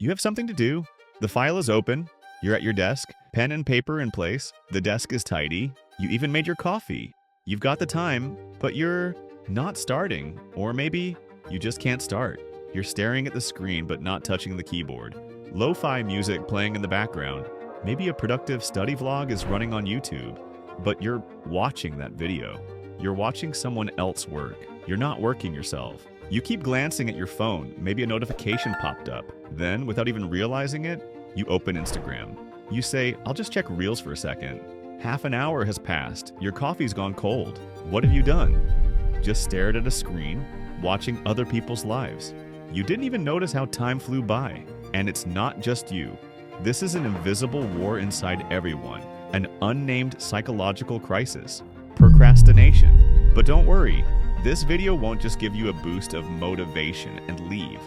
You have something to do. The file is open. You're at your desk, pen and paper in place. The desk is tidy. You even made your coffee. You've got the time, but you're not starting. Or maybe you just can't start. You're staring at the screen but not touching the keyboard. Lo-fi music playing in the background. Maybe a productive study vlog is running on YouTube, but you're watching that video. You're watching someone else work. You're not working yourself. You keep glancing at your phone. Maybe a notification popped up. Then, without even realizing it, you open Instagram. You say, I'll just check Reels for a second. Half an hour has passed. Your coffee's gone cold. What have you done? Just stared at a screen, watching other people's lives. You didn't even notice how time flew by. And it's not just you. This is an invisible war inside everyone, an unnamed psychological crisis, procrastination. But don't worry, this video won't just give you a boost of motivation and leave.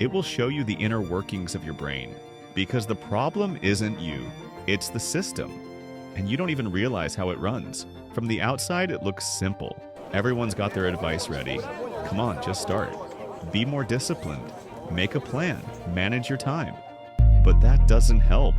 It will show you the inner workings of your brain. Because the problem isn't you, it's the system. And you don't even realize how it runs. From the outside, it looks simple. Everyone's got their advice ready. Come on, just start. Be more disciplined. Make a plan. Manage your time. But that doesn't help.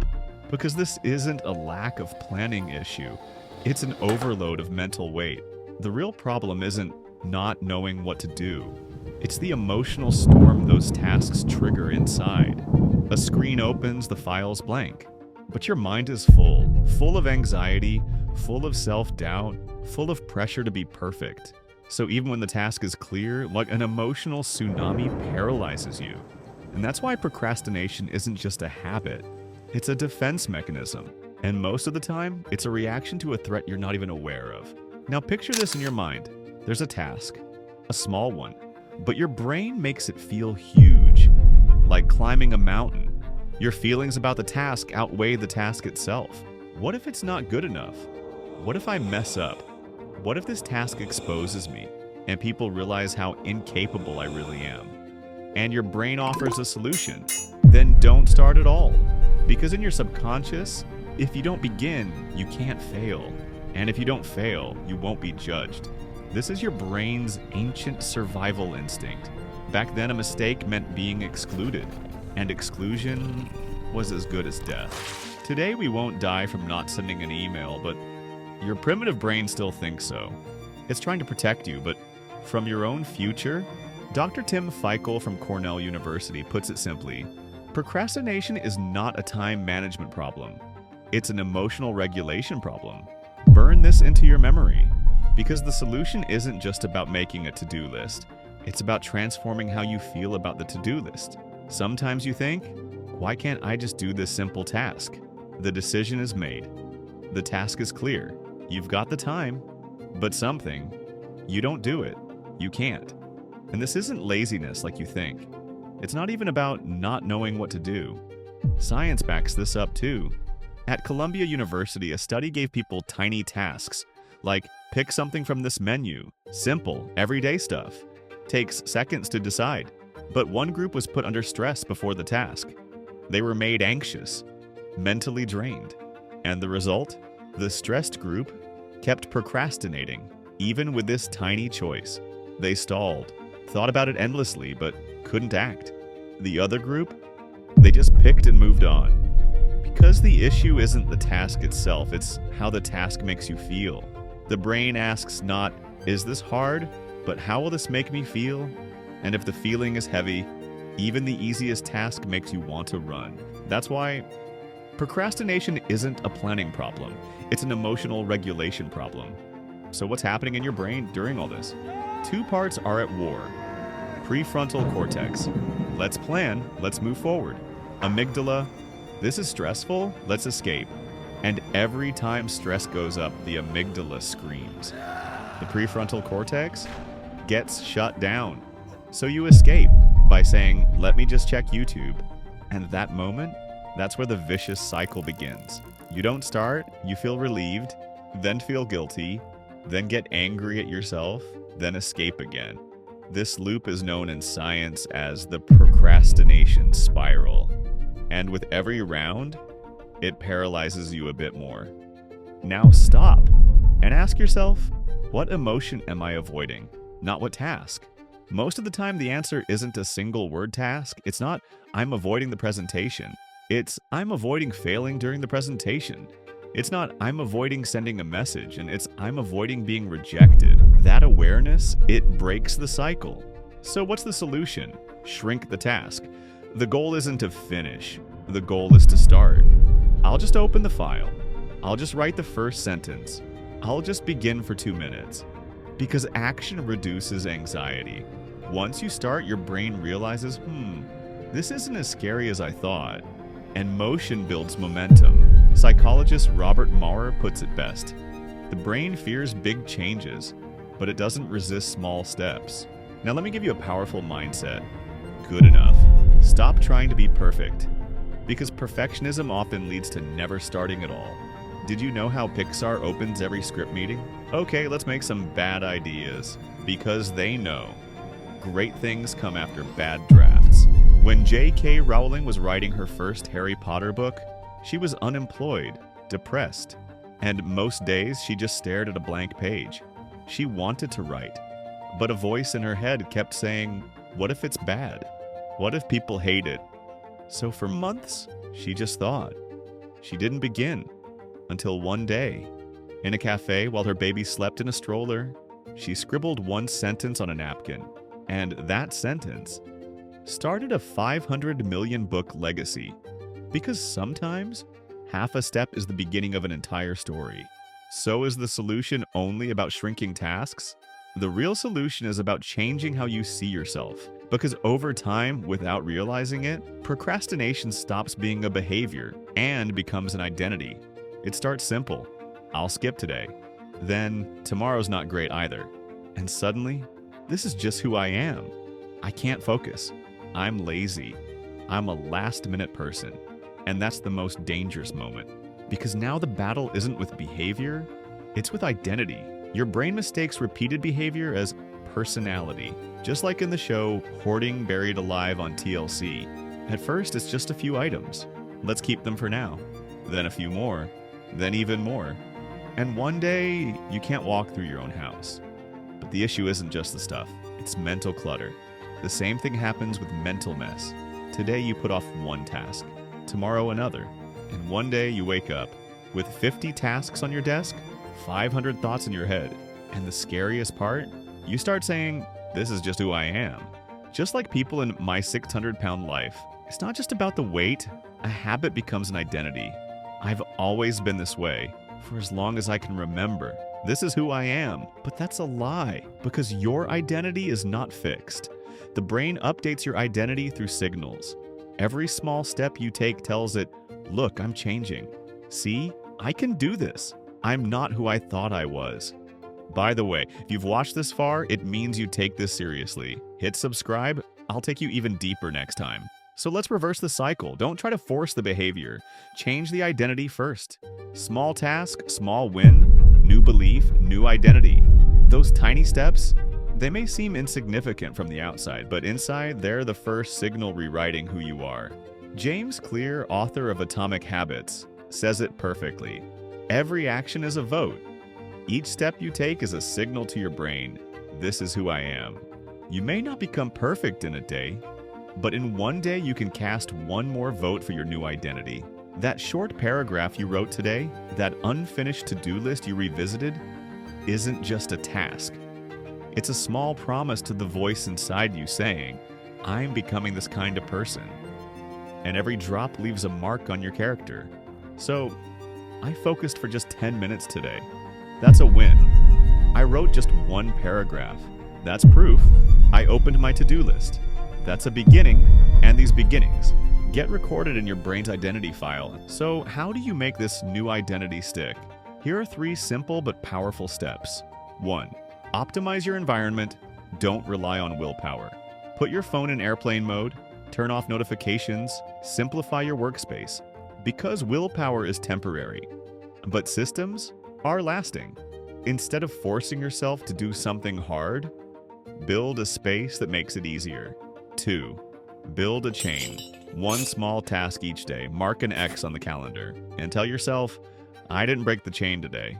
Because this isn't a lack of planning issue. It's an overload of mental weight. The real problem isn't not knowing what to do. It's the emotional storm those tasks trigger inside. A screen opens, the file's blank. But your mind is full of anxiety, full of self-doubt, full of pressure to be perfect. So even when the task is clear, like an emotional tsunami paralyzes you. And that's why procrastination isn't just a habit. It's a defense mechanism. And most of the time, it's a reaction to a threat you're not even aware of. Now picture this in your mind. There's a task, a small one, but your brain makes it feel huge, like climbing a mountain. Your feelings about the task outweigh the task itself. What if it's not good enough? What if I mess up? What if this task exposes me and people realize how incapable I really am? And your brain offers a solution. Then don't start at all. Because in your subconscious, if you don't begin, you can't fail. And if you don't fail, you won't be judged. This is your brain's ancient survival instinct. Back then, a mistake meant being excluded, and exclusion was as good as death. Today, we won't die from not sending an email, but your primitive brain still thinks so. It's trying to protect you, but from your own future? Dr. Tim Feichel from Cornell University puts it simply, procrastination is not a time management problem. It's an emotional regulation problem. Burn this into your memory. Because the solution isn't just about making a to-do list. It's about transforming how you feel about the to-do list. Sometimes you think, why can't I just do this simple task? The decision is made. The task is clear. You've got the time, but you don't do it. You can't. And this isn't laziness like you think. It's not even about not knowing what to do. Science backs this up too. At Columbia University, a study gave people tiny tasks, like pick something from this menu. Simple, everyday stuff. Takes seconds to decide. But one group was put under stress before the task. They were made anxious, mentally drained. And the result? The stressed group kept procrastinating, even with this tiny choice. They stalled, thought about it endlessly, but couldn't act. The other group? They just picked and moved on. Because the issue isn't the task itself, it's how the task makes you feel. The brain asks not, is this hard, but how will this make me feel? And if the feeling is heavy, even the easiest task makes you want to run. That's why procrastination isn't a planning problem. It's an emotional regulation problem. So what's happening in your brain during all this? Two parts are at war. Prefrontal cortex. Let's plan, let's move forward. Amygdala. This is stressful, let's escape. And every time stress goes up, the amygdala screams. The prefrontal cortex gets shut down. So you escape by saying, let me just check YouTube. And that moment, that's where the vicious cycle begins. You don't start, you feel relieved, then feel guilty, then get angry at yourself, then escape again. This loop is known in science as the procrastination spiral. And with every round, it paralyzes you a bit more. Now stop and ask yourself, what emotion am I avoiding? Not what task. Most of the time, the answer isn't a single word task. It's not, I'm avoiding the presentation. It's, I'm avoiding failing during the presentation. It's not, I'm avoiding sending a message, and it's, I'm avoiding being rejected. That awareness, it breaks the cycle. So what's the solution? Shrink the task. The goal isn't to finish. The goal is to start. I'll just open the file. I'll just write the first sentence. I'll just begin for 2 minutes. Because action reduces anxiety. Once you start, your brain realizes, this isn't as scary as I thought. And motion builds momentum. Psychologist Robert Maurer puts it best. The brain fears big changes, but it doesn't resist small steps. Now let me give you a powerful mindset. Good enough. Stop trying to be perfect. Because perfectionism often leads to never starting at all. Did you know how Pixar opens every script meeting? Okay, let's make some bad ideas. Because they know. Great things come after bad drafts. When J.K. Rowling was writing her first Harry Potter book, she was unemployed, depressed, and most days she just stared at a blank page. She wanted to write, but a voice in her head kept saying, what if it's bad? What if people hate it? So for months, she just thought. She didn't begin until one day, in a cafe while her baby slept in a stroller, she scribbled one sentence on a napkin, and that sentence started a 500 million book legacy. Because sometimes, half a step is the beginning of an entire story. So is the solution only about shrinking tasks? The real solution is about changing how you see yourself. Because over time, without realizing it, procrastination stops being a behavior and becomes an identity. It starts simple. I'll skip today. Then, tomorrow's not great either. And suddenly, this is just who I am. I can't focus. I'm lazy. I'm a last-minute person. And that's the most dangerous moment. Because now the battle isn't with behavior, it's with identity. Your brain mistakes repeated behavior as personality. Just like in the show Hoarding Buried Alive on TLC. At first, it's just a few items. Let's keep them for now. Then a few more. Then even more. And one day, you can't walk through your own house. But the issue isn't just the stuff. It's mental clutter. The same thing happens with mental mess. Today you put off one task, tomorrow another, and one day you wake up with 50 tasks on your desk, 500 thoughts in your head, and the scariest part, you start saying, this is just who I am. Just like people in My 600-Pound Life, it's not just about the weight, a habit becomes an identity. I've always been this way, for as long as I can remember. This is who I am, but that's a lie, because your identity is not fixed. The brain updates your identity through signals. Every small step you take tells it, look, I'm changing. See, I can do this. I'm not who I thought I was. By the way, if you've watched this far, it means you take this seriously. Hit subscribe. I'll take you even deeper next time. So let's reverse the cycle. Don't try to force the behavior. Change the identity first. Small task, small win, new belief, new identity. Those tiny steps, they may seem insignificant from the outside, but inside, they're the first signal rewriting who you are. James Clear, author of Atomic Habits, says it perfectly. Every action is a vote. Each step you take is a signal to your brain. This is who I am. You may not become perfect in a day, but in one day you can cast one more vote for your new identity. That short paragraph you wrote today, that unfinished to-do list you revisited, isn't just a task. It's a small promise to the voice inside you saying, I'm becoming this kind of person. And every drop leaves a mark on your character. So, I focused for just 10 minutes today. That's a win. I wrote just one paragraph. That's proof. I opened my to-do list. That's a beginning, and these beginnings get recorded in your brain's identity file. So how do you make this new identity stick? Here are 3 simple but powerful steps. 1. Optimize your environment. Don't rely on willpower. Put your phone in airplane mode. Turn off notifications. Simplify your workspace. Because willpower is temporary, but systems are lasting. Instead of forcing yourself to do something hard, build a space that makes it easier. 2. Build a chain. One small task each day. Mark an X on the calendar. And tell yourself, I didn't break the chain today.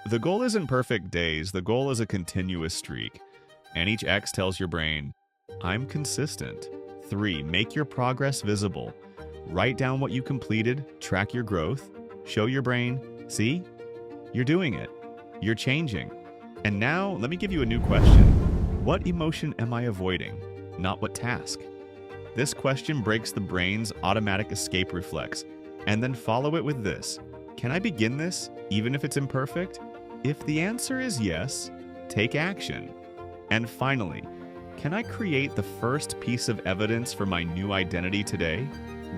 The goal isn't perfect days. The goal is a continuous streak. and each X tells your brain, I'm consistent. 3. Make your progress visible. Write down what you completed, track your growth, show your brain, see? You're doing it. You're changing. And now, let me give you a new question. What emotion am I avoiding? Not what task. This question breaks the brain's automatic escape reflex, and then follow it with this. Can I begin this, even if it's imperfect? If the answer is yes, take action. And finally, can I create the first piece of evidence for my new identity today?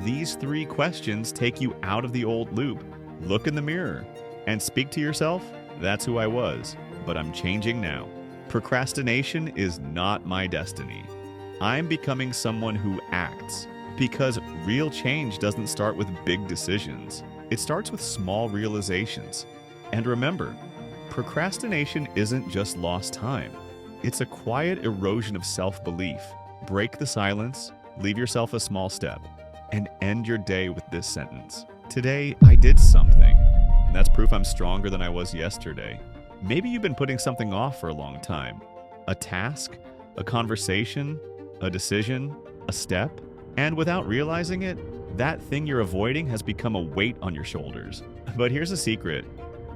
These 3 questions take you out of the old loop. Look in the mirror and speak to yourself, that's who I was, but I'm changing now. Procrastination is not my destiny. I'm becoming someone who acts, because real change doesn't start with big decisions. It starts with small realizations. And remember, procrastination isn't just lost time. It's a quiet erosion of self-belief. Break the silence, leave yourself a small step, and end your day with this sentence. Today, I did something. And that's proof I'm stronger than I was yesterday. Maybe you've been putting something off for a long time. A task, a conversation, a decision, a step. And without realizing it, that thing you're avoiding has become a weight on your shoulders. But here's a secret.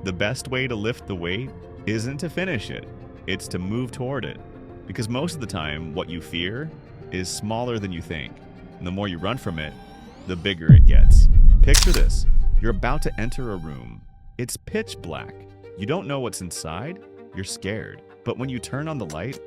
The best way to lift the weight isn't to finish it. It's to move toward it. Because most of the time, what you fear is smaller than you think. And the more you run from it, the bigger it gets. Picture this. You're about to enter a room. It's pitch black. You don't know what's inside. You're scared. But when you turn on the light,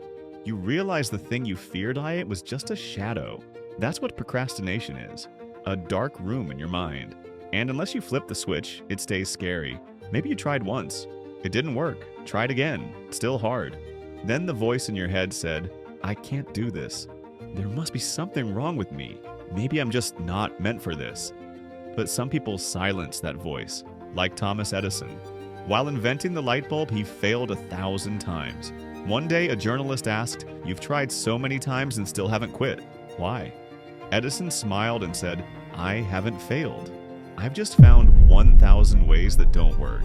you realize the thing you feared was just a shadow. That's what procrastination is. A dark room in your mind. And unless you flip the switch, it stays scary. Maybe you tried once. It didn't work. Try it again. Still hard. Then the voice in your head said, I can't do this. There must be something wrong with me. Maybe I'm just not meant for this. But some people silence that voice, like Thomas Edison. While inventing the light bulb, he failed 1,000 times. One day, a journalist asked, You've tried so many times and still haven't quit. Why? Edison smiled and said, I haven't failed. I've just found 1,000 ways that don't work.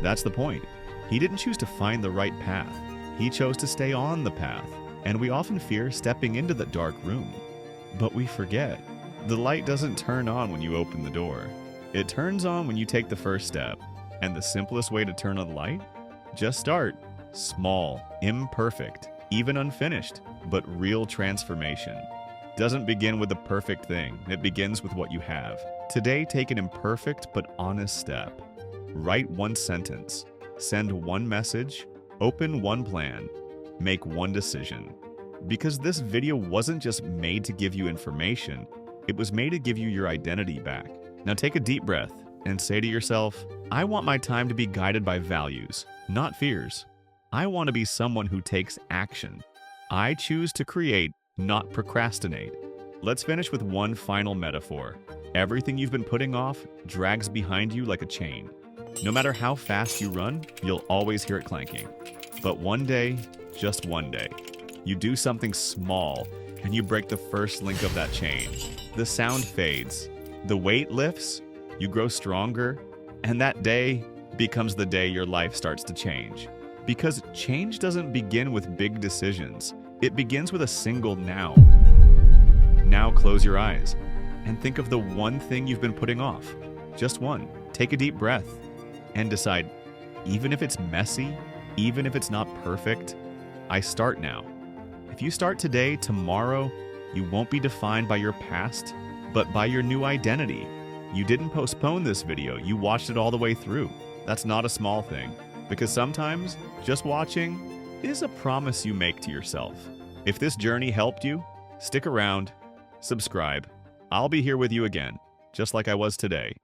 That's the point. He didn't choose to find the right path. He chose to stay on the path. And we often fear stepping into that dark room. But we forget. The light doesn't turn on when you open the door. It turns on when you take the first step. And the simplest way to turn on the light? Just start. Small, imperfect, even unfinished, but real transformation. Doesn't begin with the perfect thing. It begins with what you have. Today, take an imperfect but honest step. Write 1 sentence. Send 1 message. Open 1 plan. Make 1 decision. Because this video wasn't just made to give you information, it was made to give you your identity back. Now take a deep breath and say to yourself, I want my time to be guided by values, not fears. I want to be someone who takes action. I choose to create, not procrastinate. Let's finish with 1 final metaphor. Everything you've been putting off drags behind you like a chain. No matter how fast you run, you'll always hear it clanking. But one day, just one day, you do something small and you break the first link of that chain. The sound fades, the weight lifts, you grow stronger, and that day becomes the day your life starts to change. Because change doesn't begin with big decisions. It begins with a single now. Now close your eyes and think of the one thing you've been putting off. Just one. Take a deep breath and decide, even if it's messy, even if it's not perfect, I start now. If you start today, tomorrow, you won't be defined by your past, but by your new identity. You didn't postpone this video, you watched it all the way through. That's not a small thing, because sometimes just watching is a promise you make to yourself. If this journey helped you, stick around, subscribe. I'll be here with you again, just like I was today.